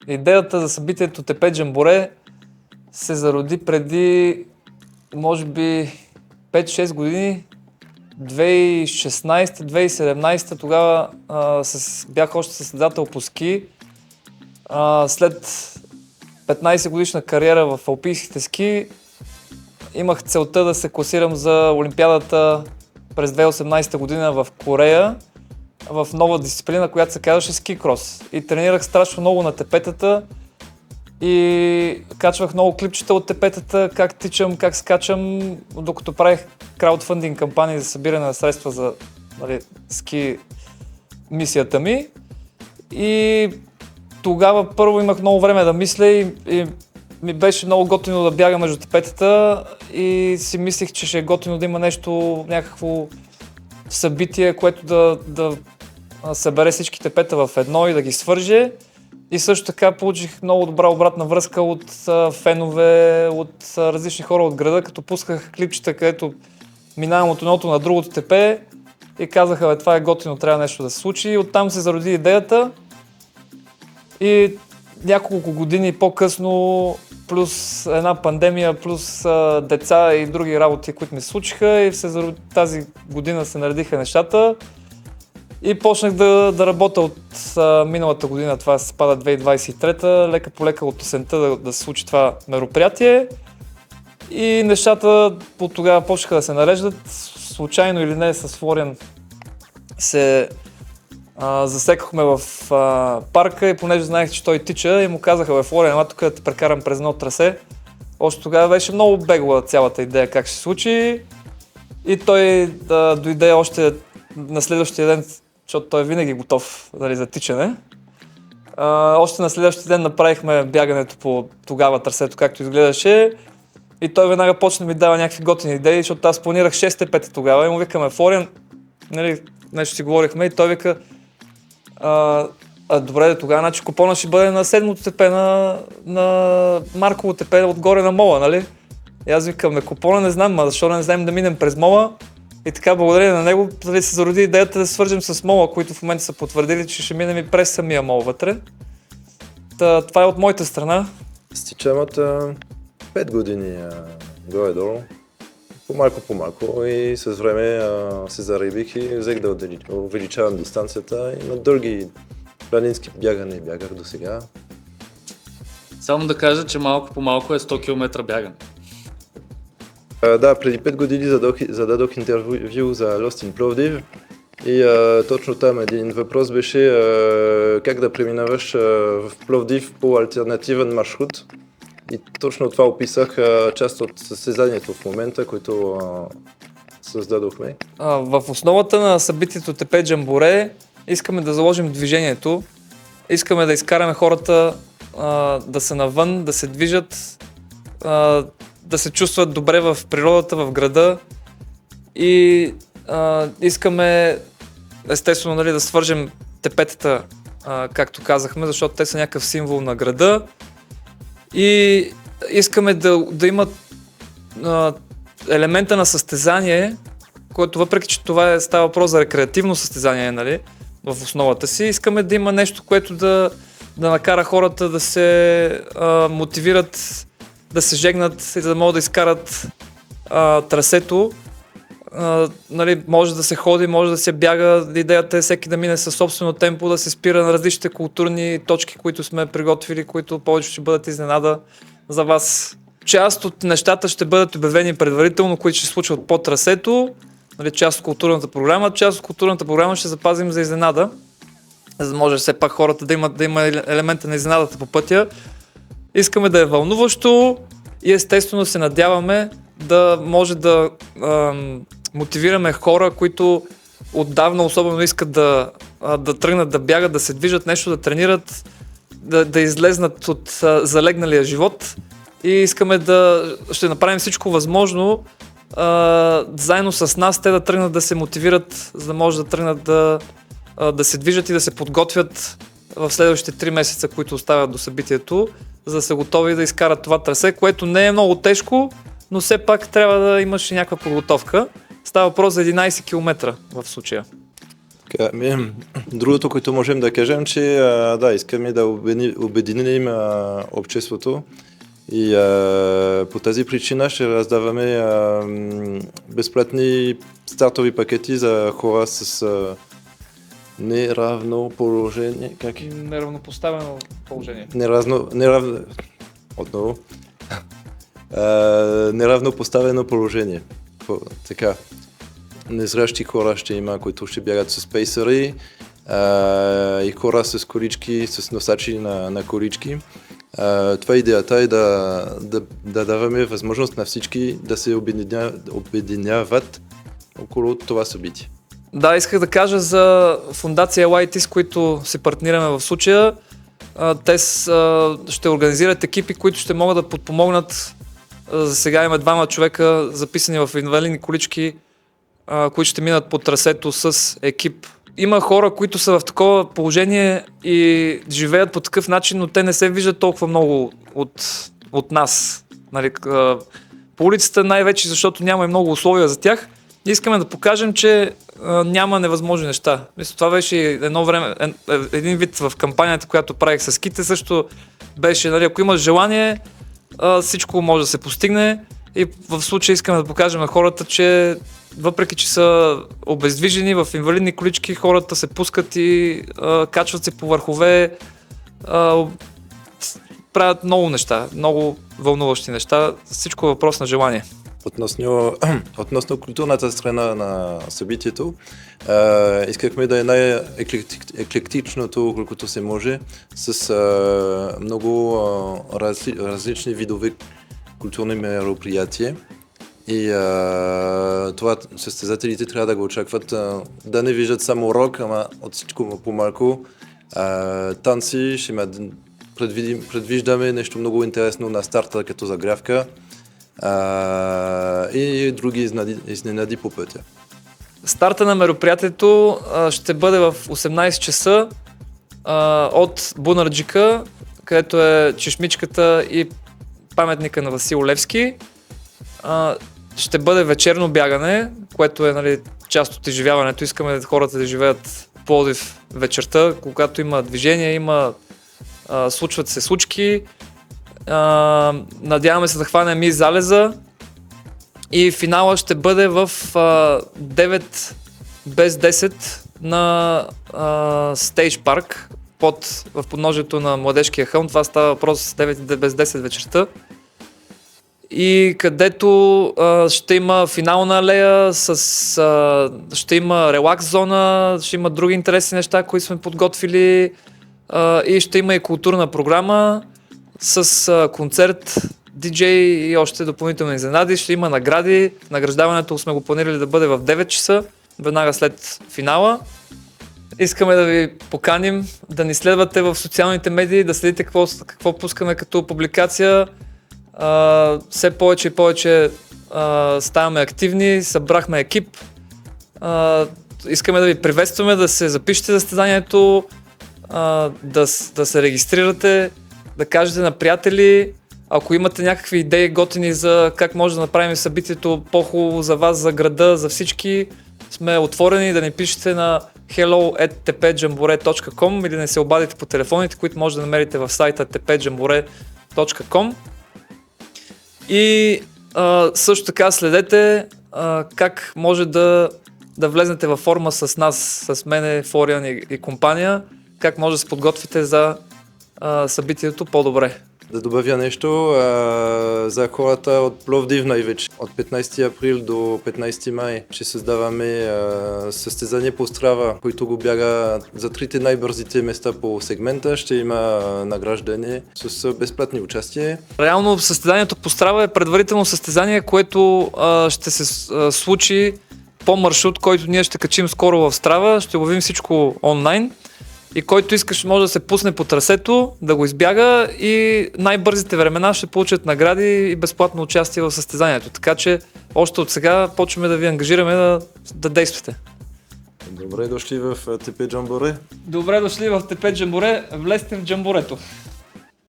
Идеята за събитието Тепе Джамборе се зароди преди, може би, 5-6 години, 2016-2017, тогава бях още състезател по ски. След 15 годишна кариера в алпийските ски, имах целта да се класирам за Олимпиадата през 2018 година в Корея, в нова дисциплина, която се казваше ски-крос. И тренирах страшно много на тепетата и качвах много клипчета от тепетата, как тичам, как скачам, докато правих краудфандинг кампании за събиране на средства за ски мисията ми. И тогава първо имах много време да мисля и ми беше много готино да бяга между тепетата и си мислих, че ще е готино да има нещо, някакво събитие, което да събере всички тепета в едно и да ги свърже. И също така получих много добра обратна връзка от фенове, от различни хора от града, като пусках клипчета, където минавам от едното на другото тепе и казаха, това е готино, трябва нещо да се случи. И оттам се зароди идеята. И няколко години по-късно, плюс една пандемия, плюс деца и други работи, които ми се случиха, и тази година се наредиха нещата и почнах да работя от миналата година, това се пада 2023, лека по лека от есента да се случи това мероприятие и нещата от тогава почнаха да се нареждат, случайно или не, с Флориан се засекахме в парка и понеже знаех, че той тича и му казаха, Флориан, ела тук да те прекарам през едно трасе. Още тогава беше много бегла цялата идея как ще се случи и той дойде още на следващия ден, защото той е винаги готов за тичане. Още на следващия ден направихме бягането по тогава трасето, както изгледаше и той веднага почна да ми дава някакви готини идеи, защото аз планирах 6 тепета тогава и му викаме, Флориан, нещо си говорихме и той вика, добре, тогава значи купона ще бъде на 7-то тепе на Марково тепе отгоре на мола, нали? И аз викам, купона не знам, защо не знаем да минем през мола? И така, благодарение на него, се зароди идеята да се свържем с мола, които в момента са потвърдили, че ще минем и през самия мол вътре. Това е от моята страна. Стичам от 5 години горе-долу. По-малко и с време се зарибих и взех да увеличавам дистанцията и на дълги планински бягане бягах до сега. Само да кажа, че малко по малко е 100 км бягане. Да, преди 5 години зададох интервю за Lost in Plovdiv и точно там един въпрос беше как да преминаваш в Пловдив по алтернативен маршрут. И точно това описах част от състезанието в момента, което създадохме. В основата на събитието Тепе Джамборе искаме да заложим движението. Искаме да изкараме хората да са навън, да се движат, да се чувстват добре в природата, в града. И искаме естествено да свържем тепетата, както казахме, защото те са някакъв символ на града. И искаме да имат елемента на състезание, което въпреки, че това става въпрос за рекреативно състезание, нали, в основата си, искаме да има нещо, което да накара хората да се мотивират, да се жегнат и да могат да изкарат трасето. Нали, може да се ходи, може да се бяга, идеята е всеки да мине със собствено темпо, да се спира на различните културни точки, които сме приготвили, които повече ще бъдат изненада за вас. Част от нещата ще бъдат обявени предварително, които ще се случват по трасето, нали, част от културната програма, част от културната програма ще запазим за изненада, за да може все пак хората да има елемента на изненадата по пътя. Искаме да е вълнуващо и естествено се надяваме да може да мотивираме хора, които отдавна особено искат да тръгнат да бягат, да се движат, нещо да тренират, да излезнат от залегналия живот и искаме ще направим всичко възможно заедно с нас те да тръгнат да се мотивират, за да може да тръгнат да се движат и да се подготвят в следващите 3 месеца, които остават до събитието, за да са готови да изкарат това трасе, което не е много тежко, но все пак трябва да имаш и някаква подготовка. Става въпрос за 11 км в случая. Другото, което можем да кажем, че да, искаме да обединим обществото и по тази причина ще раздаваме безплатни стартови пакети за хора с неравно положение. Как? Неравнопоставено положение. Отново. Неравно поставено положение. Така. Незрящи хора ще има, които ще бягат с пейсъри и хора с колички, с носачи на колички. Това идеята е да даваме възможност на всички да се обединяват около това събитие. Да, исках да кажа за фундация LIT, с които се партнираме в случая. Те ще организират екипи, които ще могат да подпомогнат. За сега има 2 човека записани в инвалидни колички, които ще минат по трасето с екип. Има хора, които са в такова положение и живеят по такъв начин, но те не се виждат толкова много от нас. Нали, по улицата най-вече, защото няма и много условия за тях. Искаме да покажем, че няма невъзможни неща. Мисля, това беше едно време, един вид в кампанията, която правих с ките, също беше, нали, ако имаш желание, всичко може да се постигне и в случая искаме да покажем на хората, че въпреки, че са обездвижени в инвалидни колички, хората се пускат и качват се по върхове, правят много неща, много вълнуващи неща. Всичко е въпрос на желание. Относно културната страна на събитието, искахме да е най-еклектичното, колкото се може, с много различни видове културни мероприятия. И това състезателите трябва да го очакват, да не виждат само рок, ама от всичко по-малко. Танци, ще предвиждаме нещо много интересно на старта като загрявка и други изненади по пътя. Старта на мероприятието ще бъде в 18 часа от Бунарджика, където е чешмичката и паметника на Васил Левски. Ще бъде вечерно бягане, което е, нали, част от изживяването. Искаме хората да живеят в Пловдив вечерта, когато има движение, случват се случки. Надяваме се да хванем и залеза. И финала ще бъде в 9 без 10 на Стейдж парк в подножието на Младежкия хълм. Това става въпрос 9 без 10 вечерта. И където ще има финална алея, ще има релакс зона, ще има други интересни неща, които сме подготвили и ще има и културна програма с концерт, диджей и още допълнителни изненади. Ще има награди. Награждаването сме го планирали да бъде в 9 часа, веднага след финала. Искаме да ви поканим да ни следвате в социалните медии, да следите какво пускаме като публикация. Все повече и повече ставаме активни, събрахме екип. Искаме да ви приветстваме, да се запишете за състезанието, да се регистрирате, да кажете на приятели, ако имате някакви идеи готини за как може да направим събитието по-хубаво за вас, за града, за всички, сме отворени да ни пишете на hello@tpjambore.com или да не се обадите по телефоните, които може да намерите в сайта tpjambore.com. И също така следете как може да влезнете във форма с нас, с мене, Флориан и компания, как може да се подготвите за събитието по-добре. Да добавя нещо за хората от Пловдив най-вече. От 15 април до 15 май ще създаваме състезание по Страва, който го бяга за 3 най-бързите места по сегмента. Ще има награждане с безплатни участие. Реално състезанието по Страва е предварително състезание, което ще се случи по маршрут, който ние ще качим скоро в Страва. Ще ловим всичко онлайн. И който искаш може да се пусне по трасето, да го избяга и най-бързите времена ще получат награди и безплатно участие в състезанието. Така че още от сега почваме да ви ангажираме да действате. Добре дошли в ТП Джамборе. Добре дошли в ТП Джамборе, влезте в Джамборето.